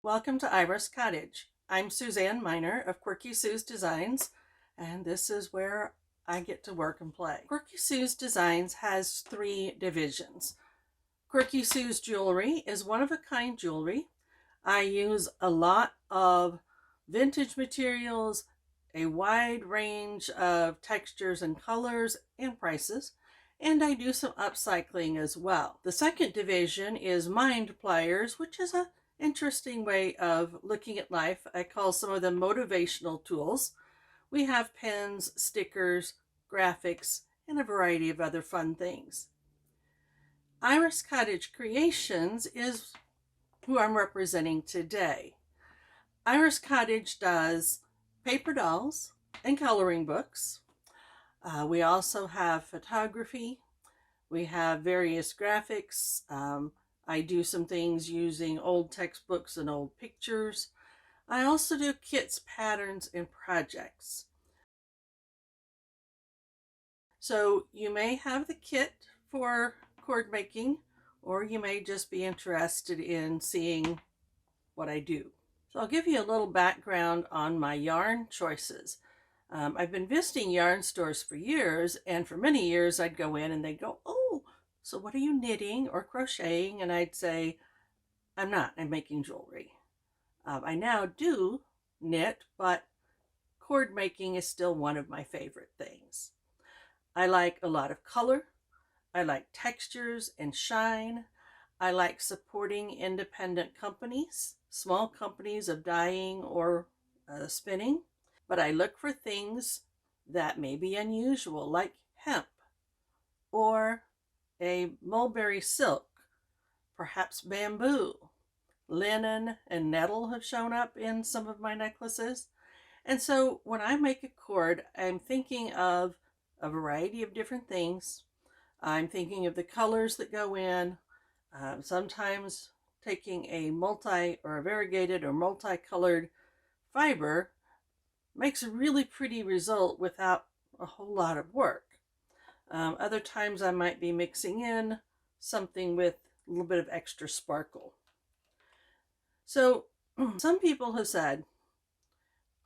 Welcome to Iris Cottage. I'm Suzanne Miner of Quirky Sue's Designs, and this is where I get to work and play. Quirky Sue's Designs has three divisions. Quirky Sue's Jewelry is one-of-a-kind jewelry. I use a lot of vintage materials, a wide range of textures and colors and prices, and I do some upcycling as well. The second division is Mind Pliers, which is an interesting way of looking at life. I call some of them motivational tools. We have pens, stickers, graphics, and a variety of other fun things. Iris Cottage Creations is who I'm representing today. Iris Cottage does paper dolls and coloring books. We also have photography. We have various graphics. I do some things using old textbooks and old pictures. I also do kits, patterns, and projects. So you may have the kit for cord making, or you may just be interested in seeing what I do. So I'll give you a little background on my yarn choices. I've been visiting yarn stores for years, and for many years I'd go in and they'd go, "Oh, so what are you knitting or crocheting?" And I'd say, "I'm not, I'm making jewelry." I now do knit, but cord making is still one of my favorite things. I like a lot of color. I like textures and shine. I like supporting independent companies, small companies of dyeing or spinning. But I look for things that may be unusual, like hemp or a mulberry silk, perhaps bamboo. Linen and nettle have shown up in some of my necklaces. And so when I make a cord, I'm thinking of a variety of different things. I'm thinking of the colors that go in, sometimes taking a multi or a variegated or multicolored fiber makes a really pretty result without a whole lot of work. Other times I might be mixing in something with a little bit of extra sparkle. So some people have said,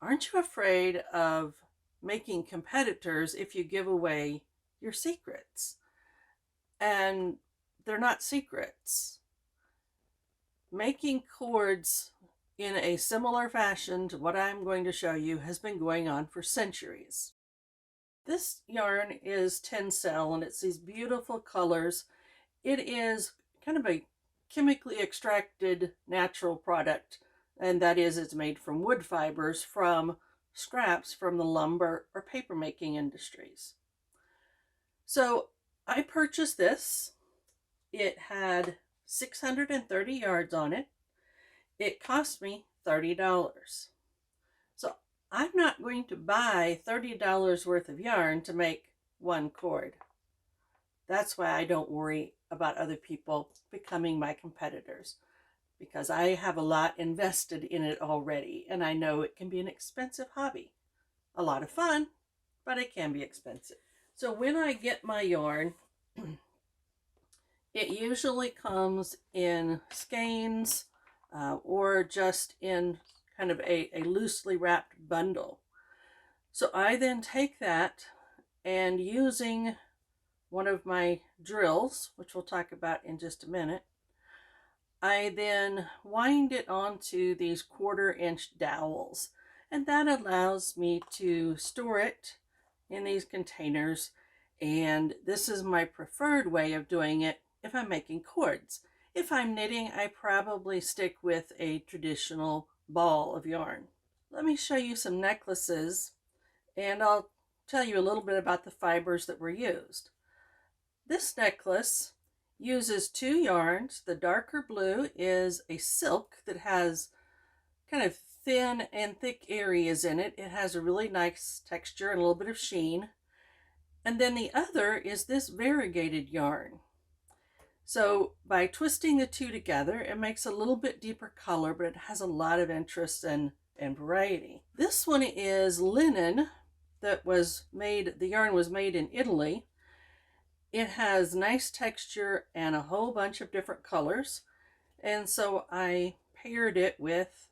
"Aren't you afraid of making competitors if you give away your secrets?" And they're not secrets. Making cords in a similar fashion to what I'm going to show you has been going on for centuries. This yarn is Tencel, and it's these beautiful colors. It is kind of a chemically extracted natural product, and that is it's made from wood fibers from scraps from the lumber or paper making industries. So I purchased this. It had 630 yards on it. It cost me $30. So I'm not going to buy $30 worth of yarn to make one cord. That's why I don't worry about other people becoming my competitors, because I have a lot invested in it already, and I know it can be an expensive hobby. A lot of fun, but it can be expensive. So when I get my yarn, it usually comes in skeins or just in kind of a loosely wrapped bundle. So I then take that, and using one of my drills, which we'll talk about in just a minute, I then wind it onto these 1/4-inch dowels, and that allows me to store it in these containers. And this is my preferred way of doing it if I'm making cords. If I'm knitting, I probably stick with a traditional ball of yarn. Let me show you some necklaces, and I'll tell you a little bit about the fibers that were used. This necklace uses 2 yarns. The darker blue is a silk that has kind of thin and thick areas in it. It has a really nice texture and a little bit of sheen. And then the other is this variegated yarn. So by twisting the two together, it makes a little bit deeper color, but it has a lot of interest and variety. This one is linen that was made, the yarn was made in Italy. It has nice texture and a whole bunch of different colors. And so I paired it with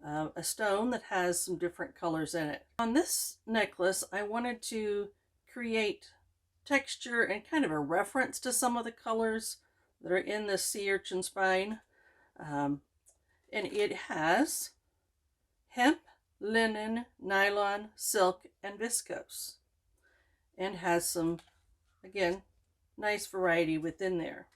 a stone that has some different colors in it. On this necklace, I wanted to create texture and kind of a reference to some of the colors that are in the sea urchin spine. And it has hemp, linen, nylon, silk, and viscose. And has some, again, nice variety within there.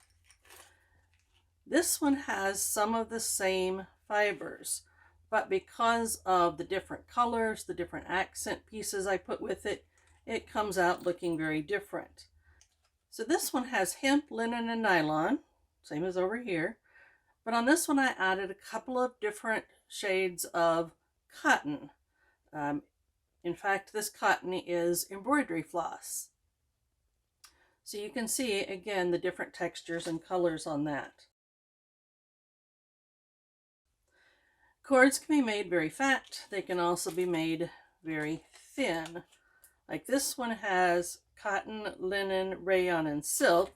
This one has some of the same fibers, but because of the different colors, the different accent pieces I put with it, it comes out looking very different. So this one has hemp, linen, and nylon, same as over here. But on this one, I added a couple of different shades of cotton. In fact, this cotton is embroidery floss. So you can see, again, the different textures and colors on that. Cords can be made very fat. They can also be made very thin. Like this one has cotton, linen, rayon, and silk.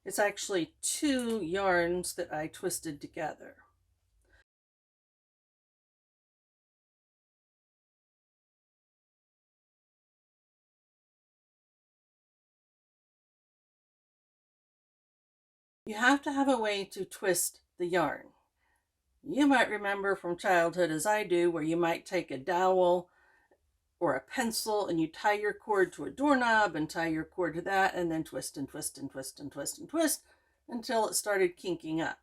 It's actually 2 yarns that I twisted together. You have to have a way to twist the yarn. You might remember from childhood, as I do, where you might take a dowel or a pencil and you tie your cord to a doorknob and tie your cord to that and then twist and twist and twist and twist and twist until it started kinking up.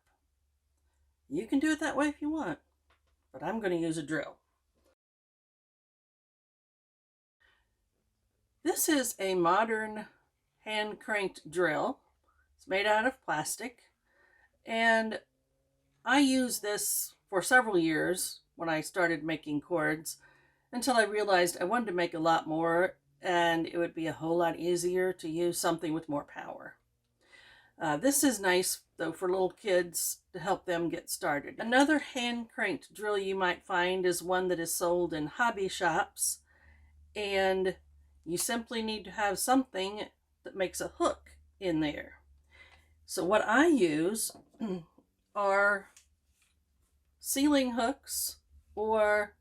You can do it that way if you want, but I'm going to use a drill. This is a modern hand cranked drill. It's made out of plastic, and I used this for several years when I started making cords until I realized I wanted to make a lot more and it would be a whole lot easier to use something with more power. This is nice though for little kids to help them get started. Another hand cranked drill you might find is one that is sold in hobby shops, and you simply need to have something that makes a hook in there. So what I use are ceiling hooks or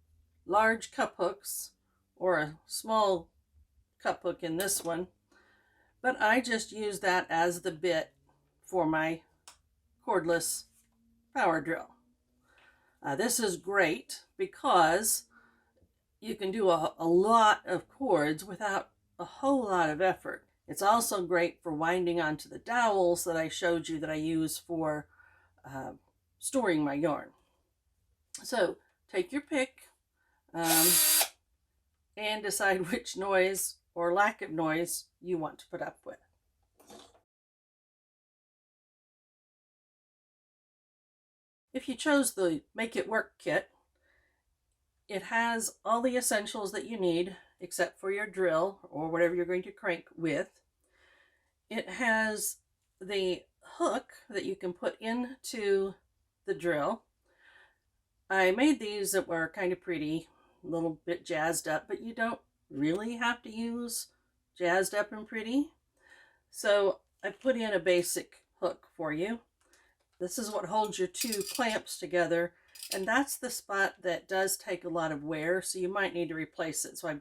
large cup hooks, or a small cup hook in this one, but I just use that as the bit for my cordless power drill. This is great because you can do a lot of cords without a whole lot of effort. It's also great for winding onto the dowels that I showed you that I use for storing my yarn. So take your pick and decide which noise or lack of noise you want to put up with. If you chose the Make It Work kit, it has all the essentials that you need except for your drill or whatever you're going to crank with. It has the hook that you can put into the drill. I made these that were kind of pretty, a little bit jazzed up, but you don't really have to use jazzed up and pretty. So I put in a basic hook for you. This is what holds your 2 clamps together, and that's the spot that does take a lot of wear, so you might need to replace it. So I've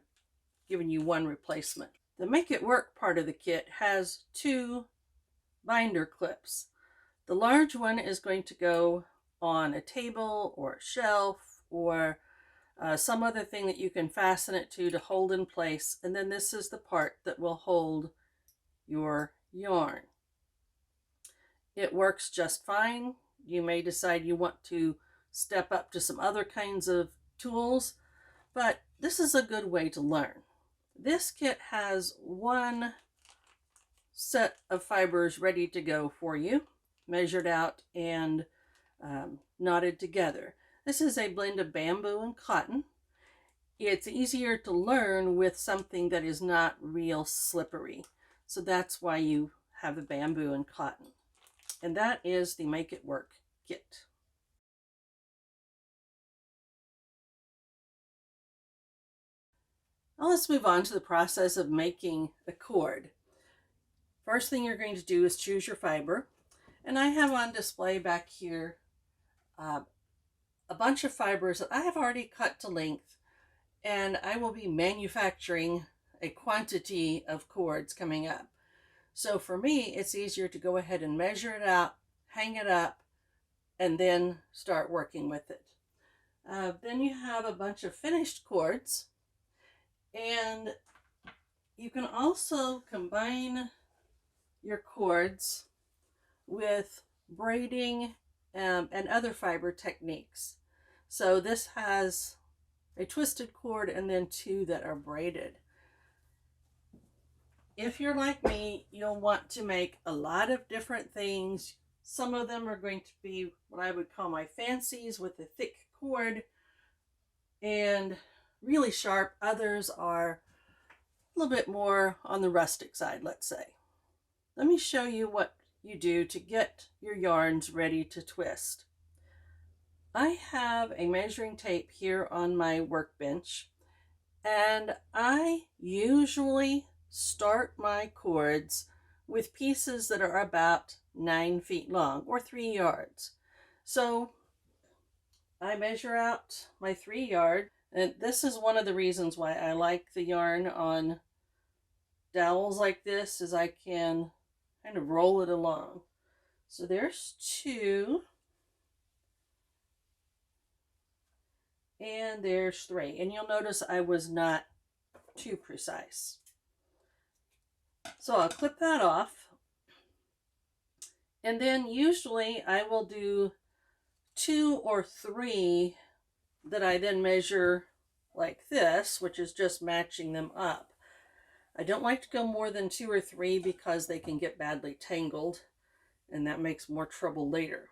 given you 1 replacement. The Make It Work part of the kit has 2 binder clips. The large one is going to go on a table or a shelf or some other thing that you can fasten it to hold in place, and then this is the part that will hold your yarn. It works just fine. You may decide you want to step up to some other kinds of tools, but this is a good way to learn. This kit has 1 set of fibers ready to go for you, measured out and knotted together. This is a blend of bamboo and cotton. It's easier to learn with something that is not real slippery, so that's why you have the bamboo and cotton. And that is the Make It Work kit. Now let's move on to the process of making a cord. First thing you're going to do is choose your fiber. And I have on display back here a bunch of fibers that I have already cut to length, and I will be manufacturing a quantity of cords coming up. So for me, it's easier to go ahead and measure it out, hang it up, and then start working with it. Then you have a bunch of finished cords, and you can also combine your cords with braiding and other fiber techniques. So this has a twisted cord and then two that are braided. If you're like me, you'll want to make a lot of different things. Some of them are going to be what I would call my fancies with a thick cord and really sharp. Others are a little bit more on the rustic side, let's say. Let me show you what you do to get your yarns ready to twist. I have a measuring tape here on my workbench, and I usually start my cords with pieces that are about 9 feet long or 3 yards. So I measure out my 3 yard, and this is one of the reasons why I like the yarn on dowels like this, is I can kind of roll it along. So there's 2, and there's 3, and you'll notice I was not too precise. So I'll clip that off, and then usually I will do 2 or 3 that I then measure like this, which is just matching them up. I don't like to go more than 2 or 3 because they can get badly tangled, and that makes more trouble later.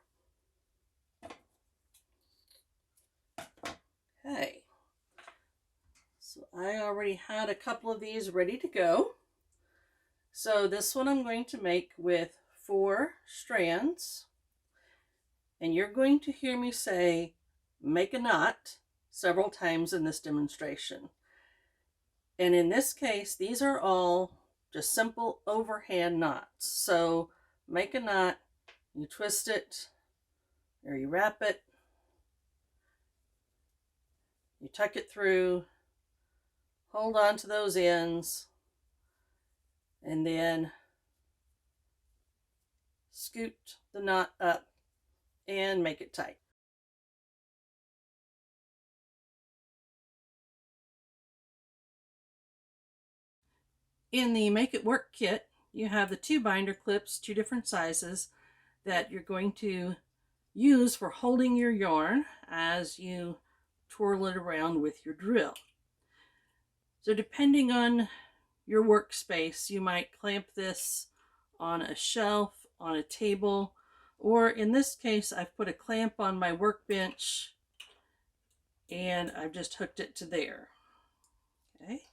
Okay, so I already had a couple of these ready to go. So this one I'm going to make with 4 strands, and you're going to hear me say make a knot several times in this demonstration. And in this case, these are all just simple overhand knots. So make a knot, you twist it, or you wrap it, you tuck it through, hold on to those ends, and then scoot the knot up and make it tight. In the Make It Work kit, you have the 2 binder clips, 2 different sizes, that you're going to use for holding your yarn as you twirl it around with your drill. So depending on your workspace, you might clamp this on a shelf, on a table, or in this case, I've put a clamp on my workbench and I've just hooked it to there. Okay.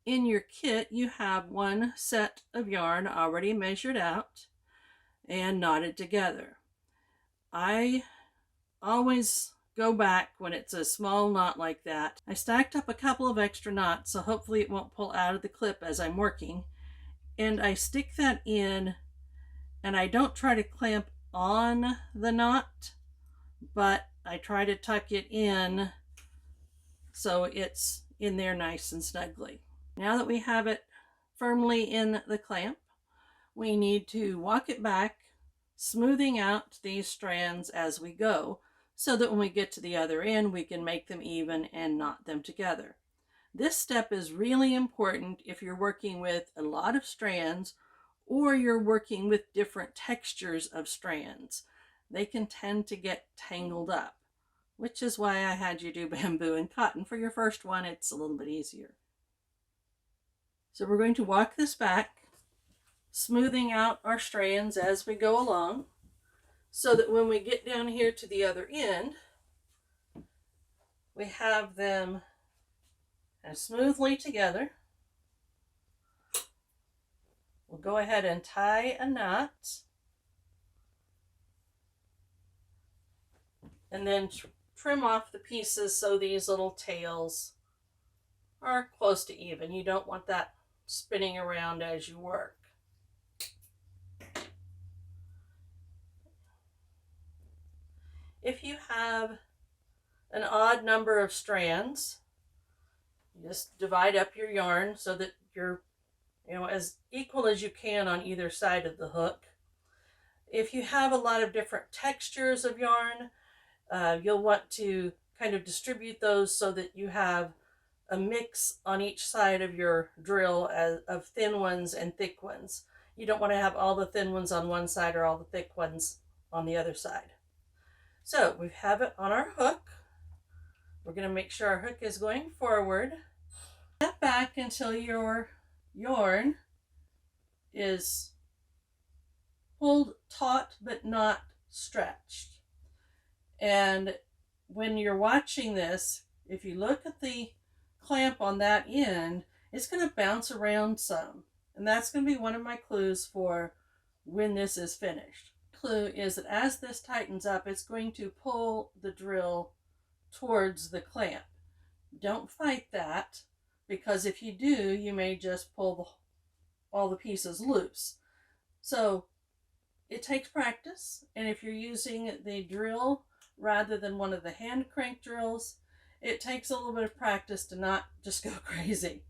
In your kit, you have 1 set of yarn already measured out and knotted together. I always go back when it's a small knot like that. I stacked up a couple of extra knots, so hopefully it won't pull out of the clip as I'm working. And I stick that in, and I don't try to clamp on the knot, but I try to tuck it in so it's in there nice and snugly. Now that we have it firmly in the clamp, we need to walk it back, smoothing out these strands as we go, so that when we get to the other end, we can make them even and knot them together. This step is really important if you're working with a lot of strands or you're working with different textures of strands. They can tend to get tangled up, which is why I had you do bamboo and cotton. For your first one, it's a little bit easier. So we're going to walk this back, smoothing out our strands as we go along, so that when we get down here to the other end, we have them as smoothly together. We'll go ahead and tie a knot, and then trim off the pieces so these little tails are close to even. You don't want that spinning around as you work. If you have an odd number of strands. You just divide up your yarn so that you're, as equal as you can on either side of the hook. If you have a lot of different textures of yarn, you'll want to kind of distribute those so that you have a mix on each side of your drill of thin ones and thick ones. You don't want to have all the thin ones on one side or all the thick ones on the other side. So we have it on our hook. We're going to make sure our hook is going forward. Step back until your yarn is pulled taut but not stretched. And when you're watching this, if you look at the clamp on that end, it's going to bounce around some. And that's going to be one of my clues for when this is finished. The clue is that as this tightens up, it's going to pull the drill towards the clamp. Don't fight that, because if you do, you may just pull all the pieces loose. So it takes practice, and if you're using the drill rather than one of the hand crank drills, it takes a little bit of practice to not just go crazy.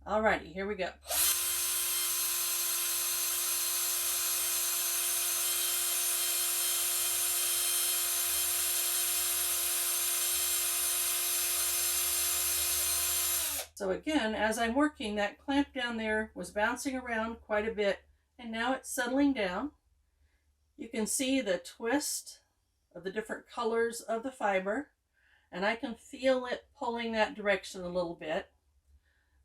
Alrighty, here we go. So again, as I'm working, that clamp down there was bouncing around quite a bit, and now it's settling down. You can see the twist of the different colors of the fiber, and I can feel it pulling that direction a little bit.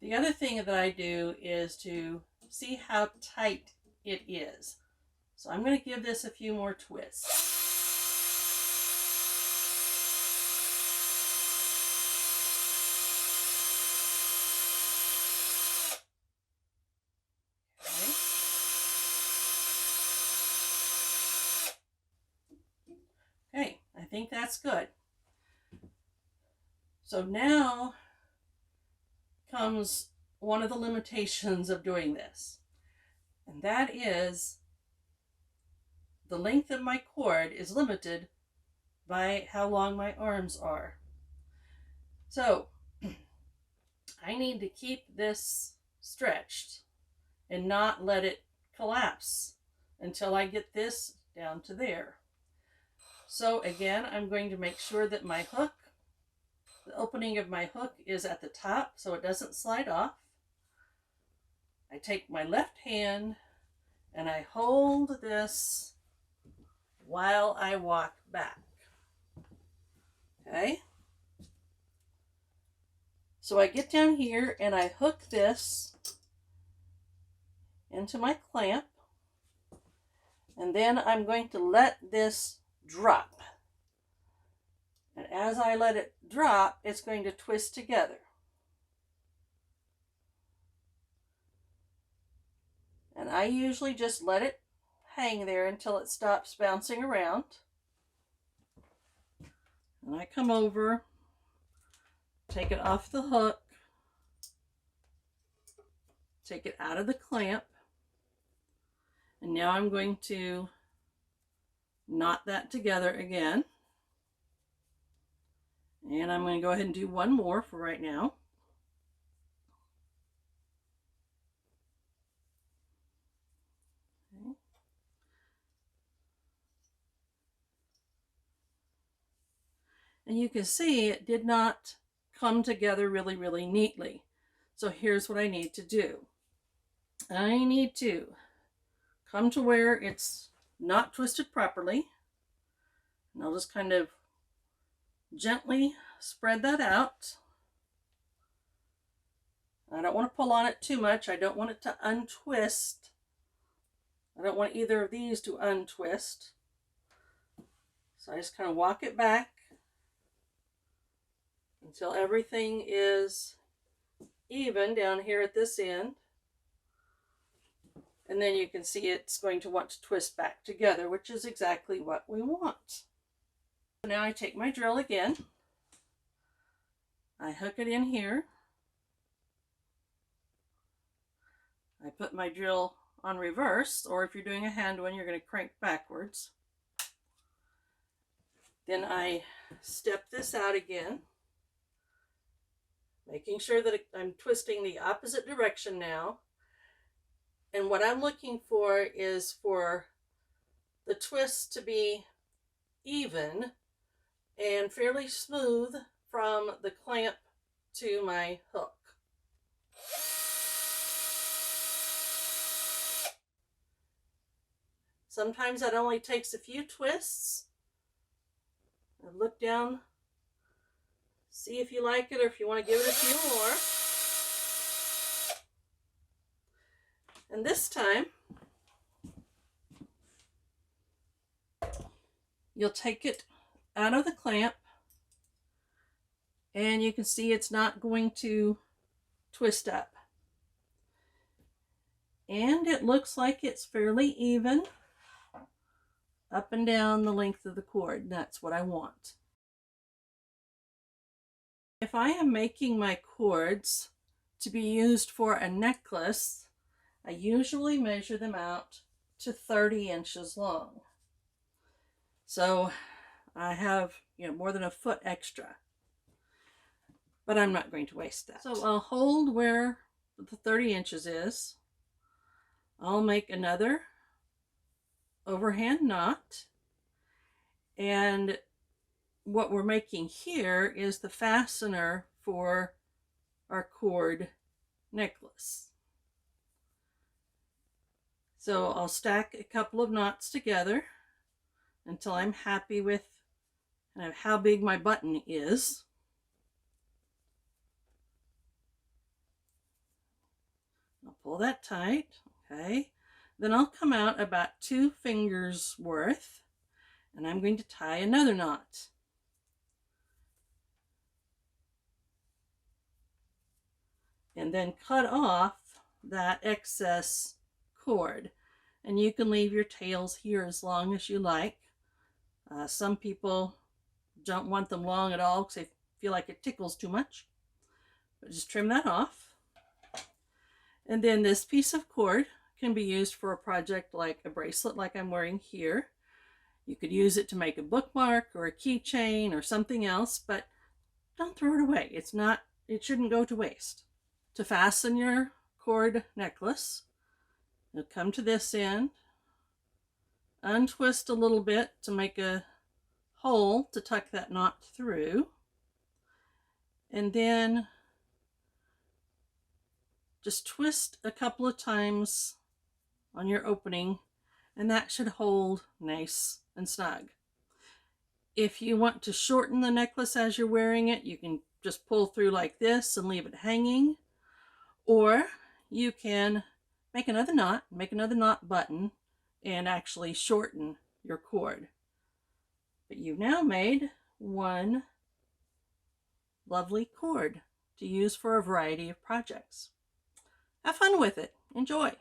The other thing that I do is to see how tight it is. So I'm going to give this a few more twists. Okay, I think that's good. So now comes one of the limitations of doing this, and that is the length of my cord is limited by how long my arms are. So I need to keep this stretched and not let it collapse until I get this down to there. So again, I'm going to make sure that my hook, the opening of my hook is at the top so it doesn't slide off. I take my left hand and I hold this while I walk back. Okay? So I get down here and I hook this into my clamp, and then I'm going to let this drop. And as I let it drop, it's going to twist together. And I usually just let it hang there until it stops bouncing around. And I come over, take it off the hook, take it out of the clamp, and now I'm going to knot that together again. And I'm going to go ahead and do one more for right now. Okay. And you can see it did not come together really neatly. So here's what I need to do. I need to come to where it's not twisted properly. And I'll just kind of gently spread that out. I don't want to pull on it too much. I don't want it to untwist. I don't want either of these to untwist. So I just kind of walk it back until everything is even down here at this end. And then you can see it's going to want to twist back together, which is exactly what we want. So now I take my drill again. I hook it in here. I put my drill on reverse, or if you're doing a hand one, you're going to crank backwards. Then I step this out again, making sure that I'm twisting the opposite direction now. And what I'm looking for is for the twist to be even and fairly smooth from the clamp to my hook. Sometimes that only takes a few twists. Look down, see if you like it or if you want to give it a few more. And this time, you'll take it out of the clamp and you can see it's not going to twist up. And it looks like it's fairly even up and down the length of the cord. That's what I want. If I am making my cords to be used for a necklace, I usually measure them out to 30 inches long. So I have, more than a foot extra. But I'm not going to waste that. So I'll hold where the 30 inches is. I'll make another overhand knot. And what we're making here is the fastener for our cord necklace. So I'll stack a couple of knots together until I'm happy with kind of how big my button is. I'll pull that tight, okay. Then I'll come out about 2 fingers worth, and I'm going to tie another knot. And then cut off that excess cord. And you can leave your tails here as long as you like. Some people don't want them long at all because they feel like it tickles too much. But just trim that off. And then this piece of cord can be used for a project like a bracelet like I'm wearing here. You could use it to make a bookmark or a keychain or something else, but don't throw it away. It shouldn't go to waste. To fasten your cord necklace, you'll come to this end, untwist a little bit to make a hole to tuck that knot through, and then just twist a couple of times on your opening, and that should hold nice and snug. If you want to shorten the necklace as you're wearing it, you can just pull through like this and leave it hanging, or you can make another knot button, and actually shorten your cord. But you've now made one lovely cord to use for a variety of projects. Have fun with it. Enjoy.